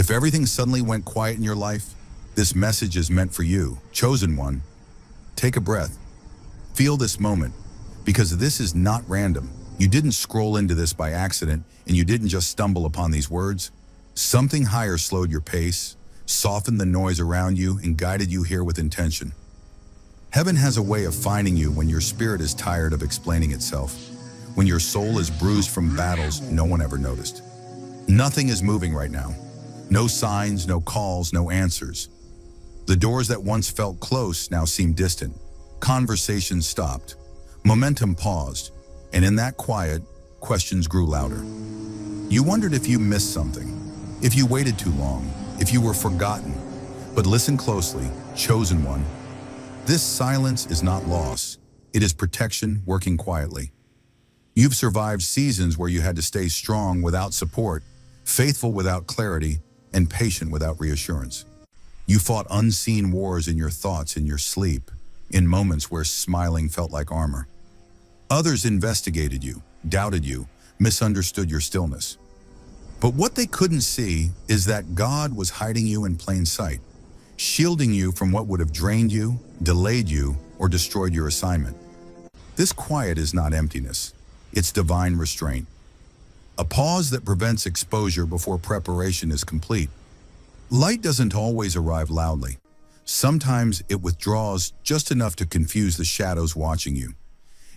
If everything suddenly went quiet in your life, this message is meant for you, chosen one. Take a breath. Feel this moment, because this is not random. You didn't scroll into this by accident, and you didn't just stumble upon these words. Something higher slowed your pace, softened the noise around you, and guided you here with intention. Heaven has a way of finding you when your spirit is tired of explaining itself, when your soul is bruised from battles no one ever noticed. Nothing is moving right now. No signs, no calls, no answers. The doors that once felt close now seem distant. Conversations stopped. Momentum paused. And in that quiet, questions grew louder. You wondered if you missed something, if you waited too long, if you were forgotten. But listen closely, chosen one. This silence is not loss. It is protection working quietly. You've survived seasons where you had to stay strong without support, faithful without clarity, and patient without reassurance. You fought unseen wars in your thoughts, in your sleep, in moments where smiling felt like armor. Others investigated you, doubted you, misunderstood your stillness. But what they couldn't see is that God was hiding you in plain sight, shielding you from what would have drained you, delayed you, or destroyed your assignment. This quiet is not emptiness. It's divine restraint. A pause that prevents exposure before preparation is complete. Light doesn't always arrive loudly. Sometimes it withdraws just enough to confuse the shadows watching you.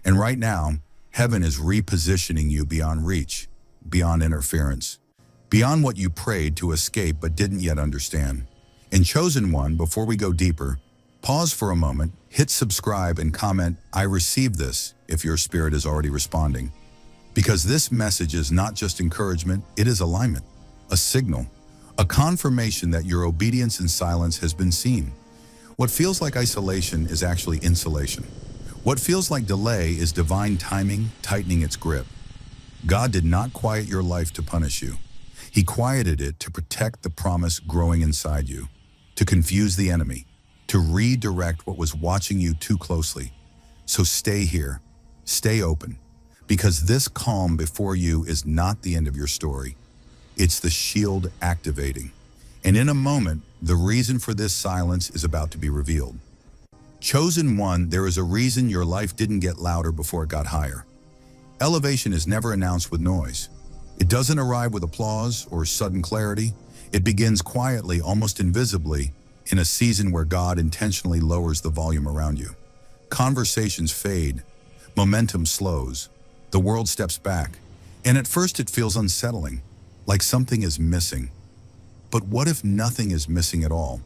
And right now, heaven is repositioning you beyond reach, beyond interference, beyond what you prayed to escape but didn't yet understand. And chosen one, before we go deeper, pause for a moment, hit subscribe and comment, "I received this," if your spirit is already responding. Because this message is not just encouragement, it is alignment, a signal, a confirmation that your obedience in silence has been seen. What feels like isolation is actually insulation. What feels like delay is divine timing tightening its grip. God did not quiet your life to punish you. He quieted it to protect the promise growing inside you, to confuse the enemy, to redirect what was watching you too closely. So stay here, stay open, because this calm before you is not the end of your story. It's the shield activating. And in a moment, the reason for this silence is about to be revealed. Chosen one, there is a reason your life didn't get louder before it got higher. Elevation is never announced with noise. It doesn't arrive with applause or sudden clarity. It begins quietly, almost invisibly, in a season where God intentionally lowers the volume around you. Conversations fade, momentum slows, the world steps back, and at first it feels unsettling, like something is missing. But what if nothing is missing at all?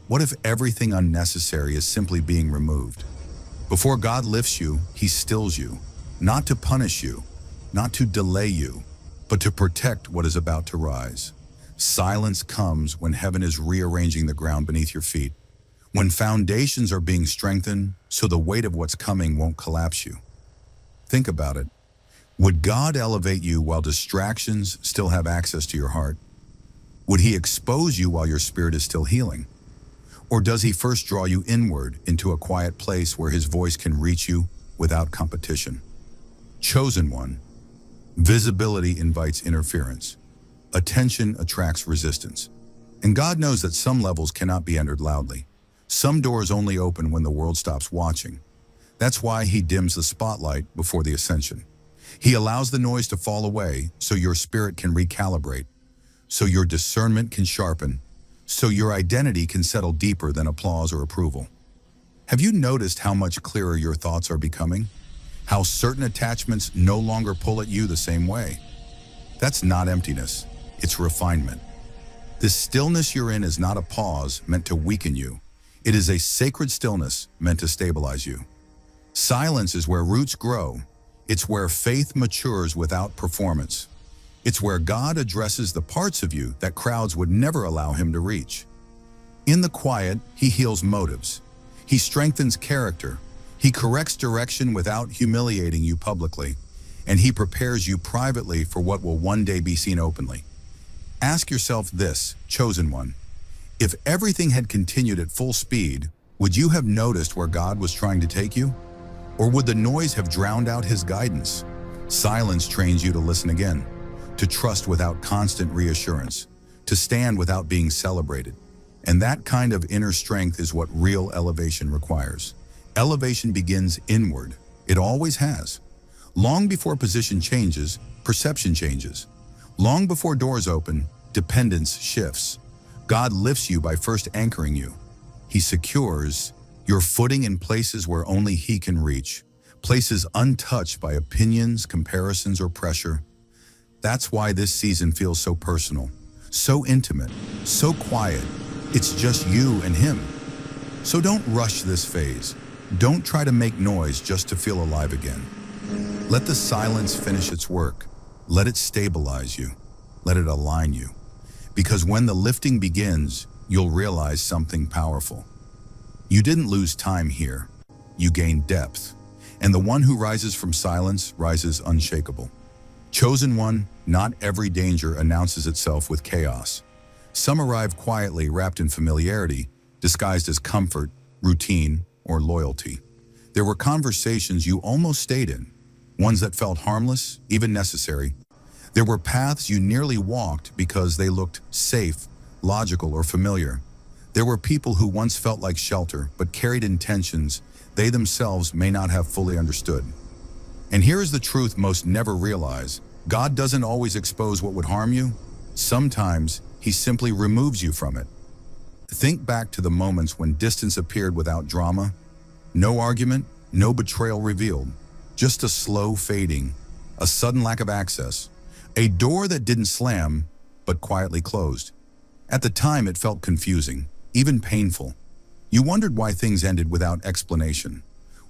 What if everything unnecessary is simply being removed? Before God lifts you, He stills you, not to punish you, not to delay you, but to protect what is about to rise. Silence comes when heaven is rearranging the ground beneath your feet, when foundations are being strengthened so the weight of what's coming won't collapse you. Think about it. Would God elevate you while distractions still have access to your heart? Would He expose you while your spirit is still healing? Or does He first draw you inward into a quiet place where His voice can reach you without competition? Chosen one, visibility invites interference. Attention attracts resistance. And God knows that some levels cannot be entered loudly. Some doors only open when the world stops watching. That's why He dims the spotlight before the ascension. He allows the noise to fall away so your spirit can recalibrate, so your discernment can sharpen, so your identity can settle deeper than applause or approval. Have you noticed how much clearer your thoughts are becoming? How certain attachments no longer pull at you the same way? That's not emptiness, it's refinement. This stillness you're in is not a pause meant to weaken you. It is a sacred stillness meant to stabilize you. Silence is where roots grow. It's where faith matures without performance. It's where God addresses the parts of you that crowds would never allow Him to reach. In the quiet, He heals motives. He strengthens character. He corrects direction without humiliating you publicly. And He prepares you privately for what will one day be seen openly. Ask yourself this, chosen one. If everything had continued at full speed, would you have noticed where God was trying to take you? Or would the noise have drowned out His guidance? Silence trains you to listen again, to trust without constant reassurance, to stand without being celebrated. And that kind of inner strength is what real elevation requires. Elevation begins inward. It always has. Long before position changes, perception changes. Long before doors open, dependence shifts. God lifts you by first anchoring you. He secures your footing in places where only He can reach, places untouched by opinions, comparisons, or pressure. That's why this season feels so personal, so intimate, so quiet. It's just you and Him. So don't rush this phase. Don't try to make noise just to feel alive again. Let the silence finish its work. Let it stabilize you. Let it align you. Because when the lifting begins, you'll realize something powerful. You didn't lose time here. You gained depth. And the one who rises from silence rises unshakable. Chosen one, not every danger announces itself with chaos. Some arrive quietly, wrapped in familiarity, disguised as comfort, routine, or loyalty. There were conversations you almost stayed in, ones that felt harmless, even necessary. There were paths you nearly walked because they looked safe, logical, or familiar. There were people who once felt like shelter, but carried intentions they themselves may not have fully understood. And here is the truth most never realize. God doesn't always expose what would harm you. Sometimes He simply removes you from it. Think back to the moments when distance appeared without drama. No argument, no betrayal revealed. Just a slow fading, a sudden lack of access. A door that didn't slam, but quietly closed. At the time, it felt confusing, even painful. You wondered why things ended without explanation,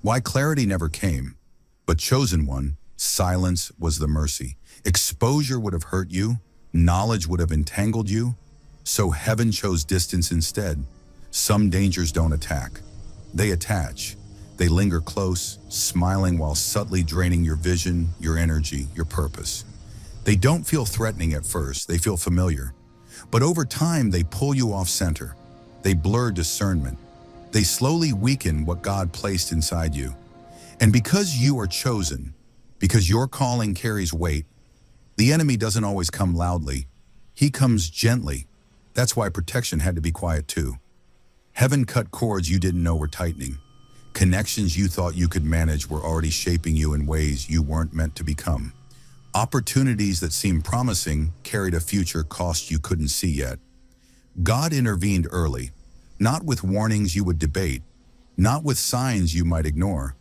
why clarity never came. But chosen one, silence was the mercy. Exposure would have hurt you, knowledge would have entangled you, so heaven chose distance instead. Some dangers don't attack. They attach. They linger close, smiling while subtly draining your vision, your energy, your purpose. They don't feel threatening at first, they feel familiar. But over time, they pull you off center. They blur discernment. They slowly weaken what God placed inside you. And because you are chosen, because your calling carries weight, the enemy doesn't always come loudly. He comes gently. That's why protection had to be quiet too. Heaven cut cords you didn't know were tightening. Connections you thought you could manage were already shaping you in ways you weren't meant to become. Opportunities that seemed promising carried a future cost you couldn't see yet. God intervened early, not with warnings you would debate, not with signs you might ignore,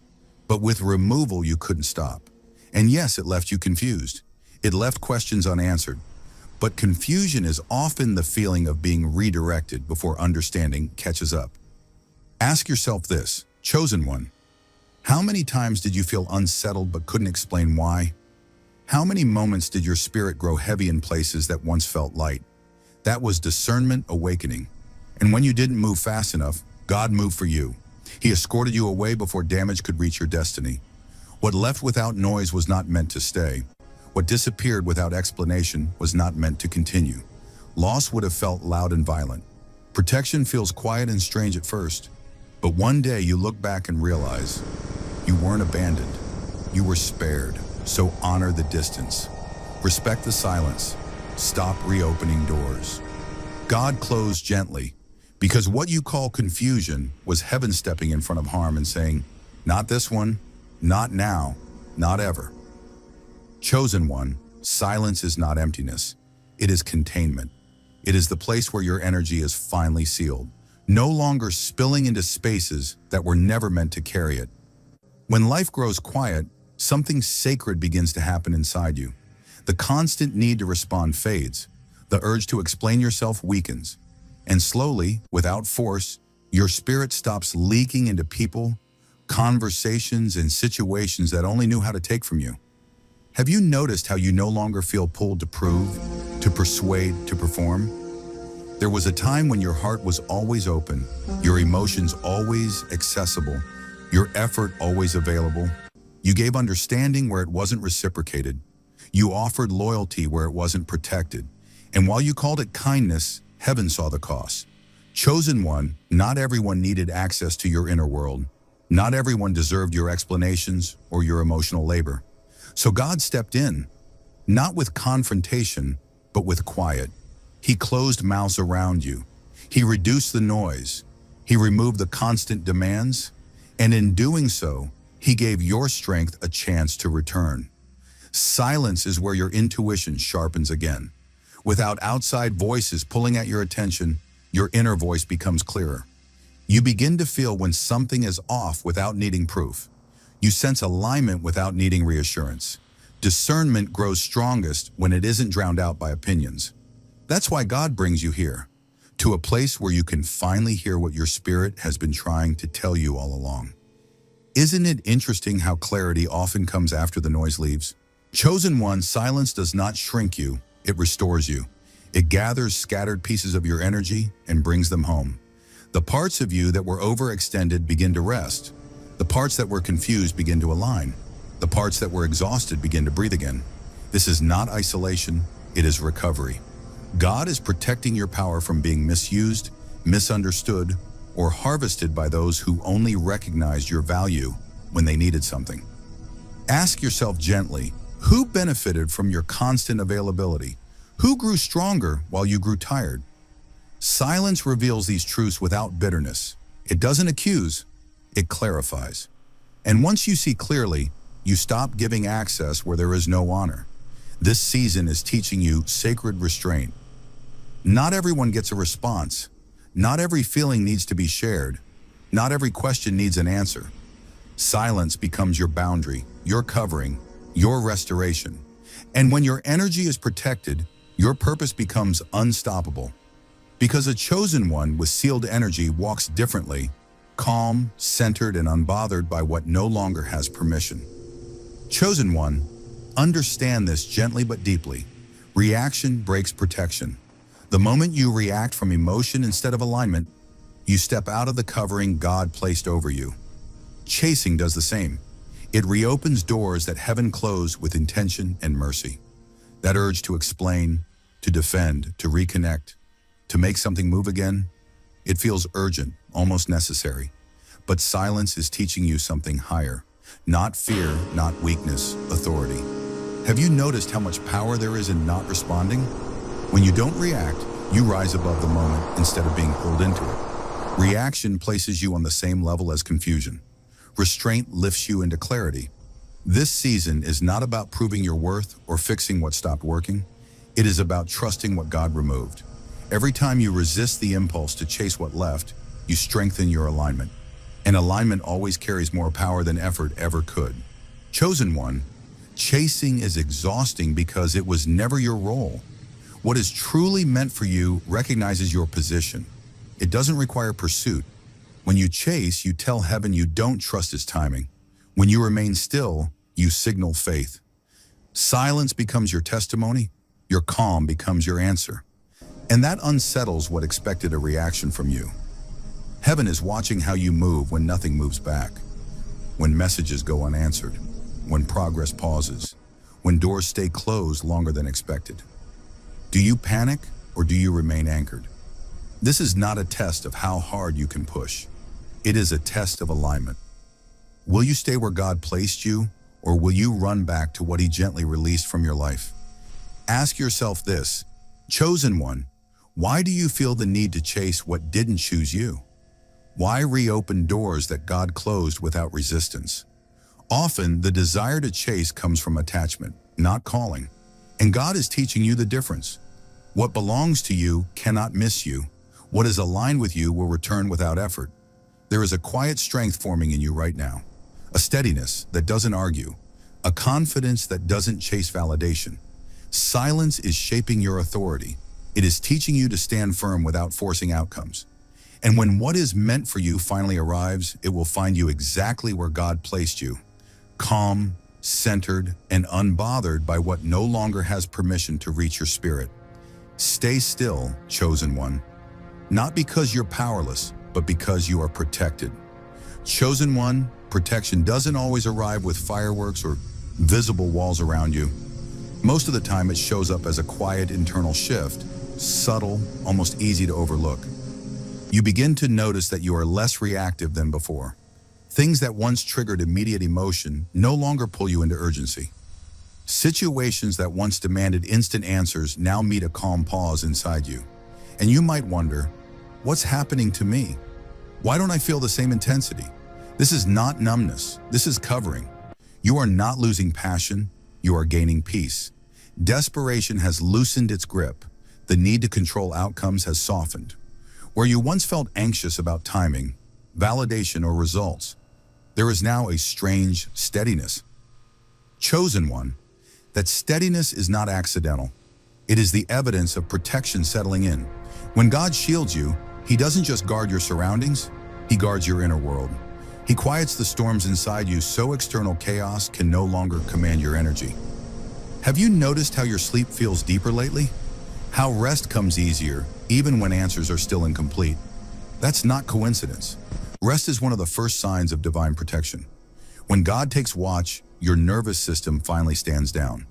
but with removal you couldn't stop. And yes, it left you confused. It left questions unanswered. But confusion is often the feeling of being redirected before understanding catches up. Ask yourself this, chosen one. How many times did you feel unsettled but couldn't explain why? How many moments did your spirit grow heavy in places that once felt light? That was discernment awakening. And when you didn't move fast enough, God moved for you. He escorted you away before damage could reach your destiny. What left without noise was not meant to stay. What disappeared without explanation was not meant to continue. Loss would have felt loud and violent. Protection feels quiet and strange at first. But one day you look back and realize you weren't abandoned. You were spared. So honor the distance. Respect the silence. Stop reopening doors. God closed gently, because what you call confusion was heaven stepping in front of harm and saying, not this one, not now, not ever. Chosen one, silence is not emptiness. It is containment. It is the place where your energy is finally sealed, no longer spilling into spaces that were never meant to carry it. When life grows quiet, something sacred begins to happen inside you. The constant need to respond fades. The urge to explain yourself weakens. And slowly, without force, your spirit stops leaking into people, conversations, and situations that only knew how to take from you. Have you noticed how you no longer feel pulled to prove, to persuade, to perform? There was a time when your heart was always open, your emotions always accessible, your effort always available. You gave understanding where it wasn't reciprocated. You offered loyalty where it wasn't protected. And while you called it kindness, heaven saw the cost. Chosen one, not everyone needed access to your inner world. Not everyone deserved your explanations or your emotional labor. So God stepped in, not with confrontation, but with quiet. He closed mouths around you. He reduced the noise. He removed the constant demands. And in doing so, he gave your strength a chance to return. Silence is where your intuition sharpens again. Without outside voices pulling at your attention, your inner voice becomes clearer. You begin to feel when something is off without needing proof. You sense alignment without needing reassurance. Discernment grows strongest when it isn't drowned out by opinions. That's why God brings you here, to a place where you can finally hear what your spirit has been trying to tell you all along. Isn't it interesting how clarity often comes after the noise leaves? Chosen one, silence does not shrink you, it restores you. It gathers scattered pieces of your energy and brings them home. The parts of you that were overextended begin to rest. The parts that were confused begin to align. The parts that were exhausted begin to breathe again. This is not isolation, it is recovery. God is protecting your power from being misused, misunderstood, or harvested by those who only recognized your value when they needed something. Ask yourself gently, who benefited from your constant availability? Who grew stronger while you grew tired? Silence reveals these truths without bitterness. It doesn't accuse, it clarifies. And once you see clearly, you stop giving access where there is no honor. This season is teaching you sacred restraint. Not everyone gets a response. Not every feeling needs to be shared. Not every question needs an answer. Silence becomes your boundary, your covering, your restoration. And when your energy is protected, your purpose becomes unstoppable. Because a chosen one with sealed energy walks differently, calm, centered, and unbothered by what no longer has permission. Chosen one, understand this gently but deeply. Reaction breaks protection. The moment you react from emotion instead of alignment, you step out of the covering God placed over you. Chasing does the same. It reopens doors that heaven closed with intention and mercy. That urge to explain, to defend, to reconnect, to make something move again, it feels urgent, almost necessary. But silence is teaching you something higher. Not fear, not weakness, authority. Have you noticed how much power there is in not responding? When you don't react, you rise above the moment instead of being pulled into it. Reaction places you on the same level as confusion. Restraint lifts you into clarity. This season is not about proving your worth or fixing what stopped working. It is about trusting what God removed. Every time you resist the impulse to chase what left, you strengthen your alignment. And alignment always carries more power than effort ever could. Chosen one, chasing is exhausting because it was never your role. What is truly meant for you recognizes your position. It doesn't require pursuit. When you chase, you tell heaven you don't trust his timing. When you remain still, you signal faith. Silence becomes your testimony. Your calm becomes your answer. And that unsettles what expected a reaction from you. Heaven is watching how you move when nothing moves back, when messages go unanswered, when progress pauses, when doors stay closed longer than expected. Do you panic or do you remain anchored? This is not a test of how hard you can push. It is a test of alignment. Will you stay where God placed you, or will you run back to what he gently released from your life? Ask yourself this, chosen one, why do you feel the need to chase what didn't choose you? Why reopen doors that God closed without resistance? Often, the desire to chase comes from attachment, not calling. And God is teaching you the difference. What belongs to you cannot miss you. What is aligned with you will return without effort. There is a quiet strength forming in you right now. A steadiness that doesn't argue. A confidence that doesn't chase validation. Silence is shaping your authority. It is teaching you to stand firm without forcing outcomes. And when what is meant for you finally arrives, it will find you exactly where God placed you. Calm, centered, and unbothered by what no longer has permission to reach your spirit. Stay still, chosen one. Not because you're powerless, but because you are protected. Chosen one, protection doesn't always arrive with fireworks or visible walls around you. Most of the time it shows up as a quiet internal shift, subtle, almost easy to overlook. You begin to notice that you are less reactive than before. Things that once triggered immediate emotion no longer pull you into urgency. Situations that once demanded instant answers now meet a calm pause inside you. And you might wonder, what's happening to me? Why don't I feel the same intensity? This is not numbness, this is covering. You are not losing passion, you are gaining peace. Desperation has loosened its grip. The need to control outcomes has softened. Where you once felt anxious about timing, validation, or results, there is now a strange steadiness. Chosen one, that steadiness is not accidental. It is the evidence of protection settling in. When God shields you, He doesn't just guard your surroundings, He guards your inner world. He quiets the storms inside you so external chaos can no longer command your energy. Have you noticed how your sleep feels deeper lately? How rest comes easier, even when answers are still incomplete? That's not coincidence. Rest is one of the first signs of divine protection. When God takes watch, your nervous system finally stands down.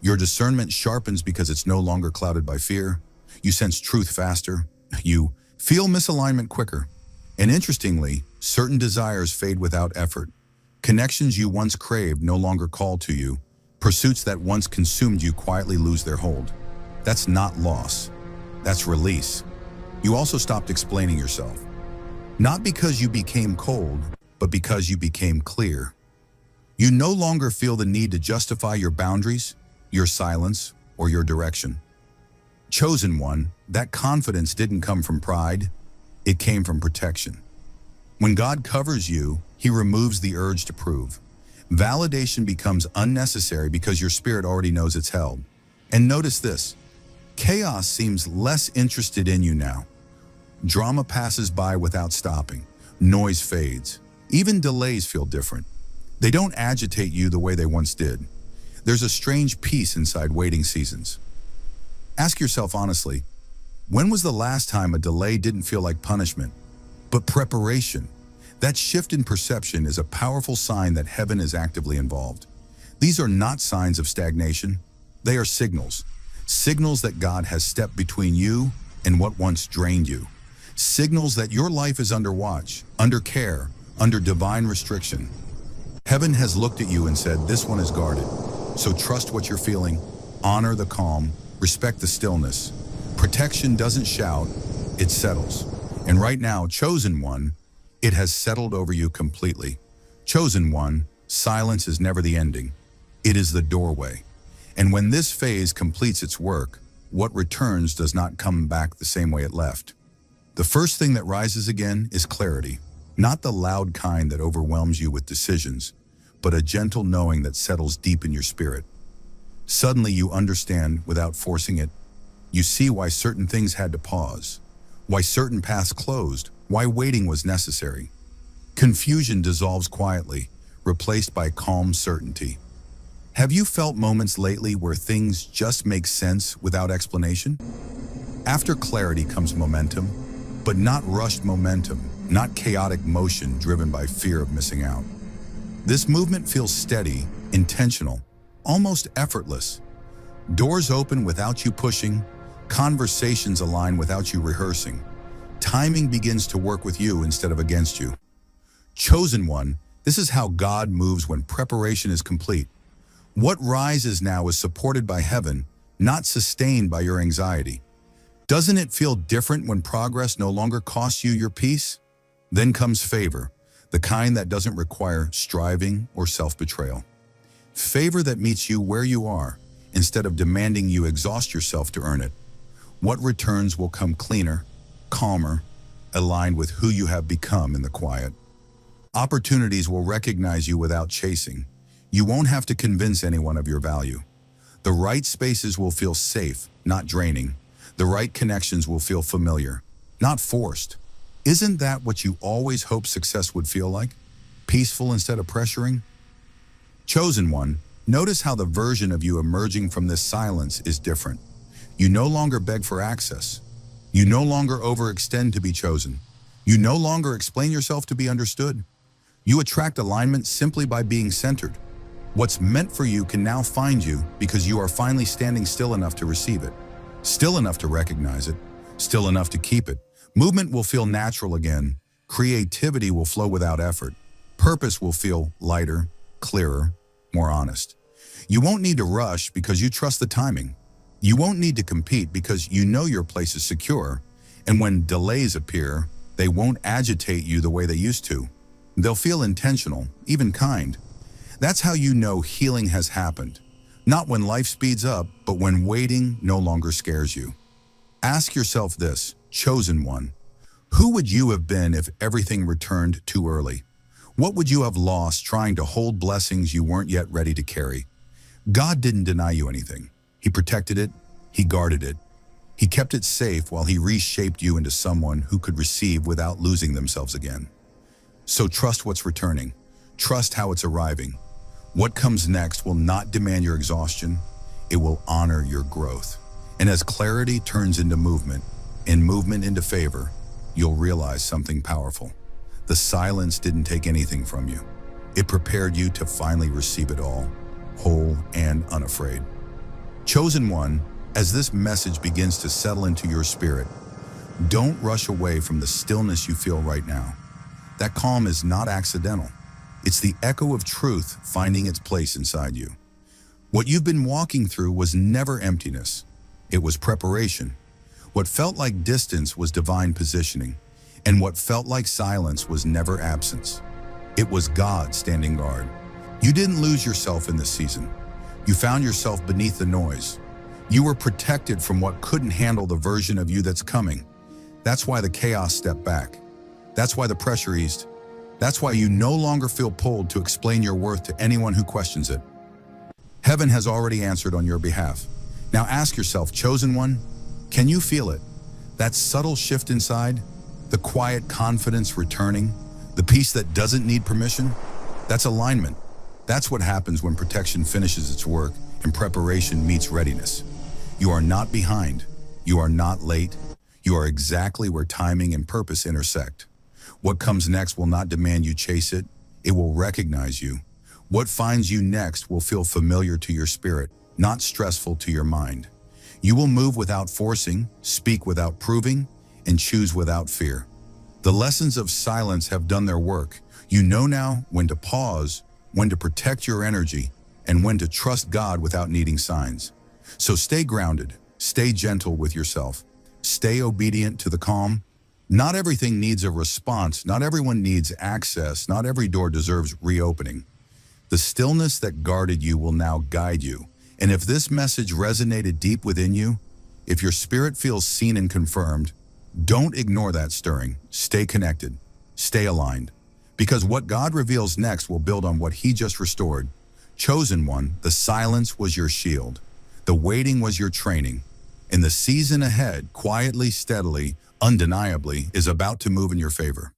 Your discernment sharpens because it's no longer clouded by fear. You sense truth faster. You feel misalignment quicker. And interestingly, certain desires fade without effort. Connections you once craved no longer call to you. Pursuits that once consumed you quietly lose their hold. That's not loss. That's release. You also stopped explaining yourself. Not because you became cold, but because you became clear. You no longer feel the need to justify your boundaries, your silence, or your direction. Chosen one, that confidence didn't come from pride, it came from protection. When God covers you, He removes the urge to prove. Validation becomes unnecessary because your spirit already knows it's held. And notice this, chaos seems less interested in you now. Drama passes by without stopping. Noise fades. Even delays feel different. They don't agitate you the way they once did. There's a strange peace inside waiting seasons. Ask yourself honestly, when was the last time a delay didn't feel like punishment, but preparation? That shift in perception is a powerful sign that heaven is actively involved. These are not signs of stagnation. They are signals. Signals that God has stepped between you and what once drained you. Signals that your life is under watch, under care, under divine restriction. Heaven has looked at you and said, this one is guarded. So trust what you're feeling, honor the calm, respect the stillness. Protection doesn't shout, it settles. And right now, chosen one, it has settled over you completely. Chosen one, silence is never the ending. It is the doorway. And when this phase completes its work, what returns does not come back the same way it left. The first thing that rises again is clarity, not the loud kind that overwhelms you with decisions, but a gentle knowing that settles deep in your spirit. Suddenly you understand without forcing it. You see why certain things had to pause, why certain paths closed, why waiting was necessary. Confusion dissolves quietly, replaced by calm certainty. Have you felt moments lately where things just make sense without explanation? After clarity comes momentum, but not rushed momentum, not chaotic motion driven by fear of missing out. This movement feels steady, intentional, almost effortless. Doors open without you pushing, conversations align without you rehearsing. Timing begins to work with you instead of against you. Chosen one, this is how God moves when preparation is complete. What rises now is supported by heaven, not sustained by your anxiety. Doesn't it feel different when progress no longer costs you your peace? Then comes favor, the kind that doesn't require striving or self-betrayal. Favor that meets you where you are, instead of demanding you exhaust yourself to earn it. What returns will come cleaner, calmer, aligned with who you have become in the quiet. Opportunities will recognize you without chasing. You won't have to convince anyone of your value. The right spaces will feel safe, not draining. The right connections will feel familiar, not forced. Isn't that what you always hoped success would feel like? Peaceful instead of pressuring? Chosen one, notice how the version of you emerging from this silence is different. You no longer beg for access. You no longer overextend to be chosen. You no longer explain yourself to be understood. You attract alignment simply by being centered. What's meant for you can now find you because you are finally standing still enough to receive it, still enough to recognize it, still enough to keep it. Movement will feel natural again. Creativity will flow without effort. Purpose will feel lighter, clearer, more honest. You won't need to rush because you trust the timing. You won't need to compete because you know your place is secure. And when delays appear, they won't agitate you the way they used to. They'll feel intentional, even kind. That's how you know healing has happened. Not when life speeds up, but when waiting no longer scares you. Ask yourself this, chosen one. Who would you have been if everything returned too early? What would you have lost trying to hold blessings you weren't yet ready to carry? God didn't deny you anything. He protected it. He guarded it. He kept it safe while he reshaped you into someone who could receive without losing themselves again. So trust what's returning. Trust how it's arriving. What comes next will not demand your exhaustion. It will honor your growth. And as clarity turns into movement, and movement into favor, you'll realize something powerful. The silence didn't take anything from you. It prepared you to finally receive it all, whole and unafraid. Chosen one, as this message begins to settle into your spirit, don't rush away from the stillness you feel right now. That calm is not accidental. It's the echo of truth finding its place inside you. What you've been walking through was never emptiness. It was preparation. What felt like distance was divine positioning, and what felt like silence was never absence. It was God standing guard. You didn't lose yourself in this season. You found yourself beneath the noise. You were protected from what couldn't handle the version of you that's coming. That's why the chaos stepped back. That's why the pressure eased. That's why you no longer feel pulled to explain your worth to anyone who questions it. Heaven has already answered on your behalf. Now ask yourself, chosen one, can you feel it? That subtle shift inside, the quiet confidence returning, the peace that doesn't need permission? That's alignment. That's what happens when protection finishes its work and preparation meets readiness. You are not behind. You are not late. You are exactly where timing and purpose intersect. What comes next will not demand you chase it. It will recognize you. What finds you next will feel familiar to your spirit, not stressful to your mind. You will move without forcing, speak without proving, and choose without fear. The lessons of silence have done their work. You know now when to pause, when to protect your energy, and when to trust God without needing signs. So stay grounded, stay gentle with yourself, stay obedient to the calm. Not everything needs a response, not everyone needs access, not every door deserves reopening. The stillness that guarded you will now guide you. And if this message resonated deep within you, if your spirit feels seen and confirmed, don't ignore that stirring. Stay connected, stay aligned. Because what God reveals next will build on what he just restored. Chosen one, the silence was your shield. The waiting was your training. And the season ahead, quietly, steadily, undeniably, is about to move in your favor.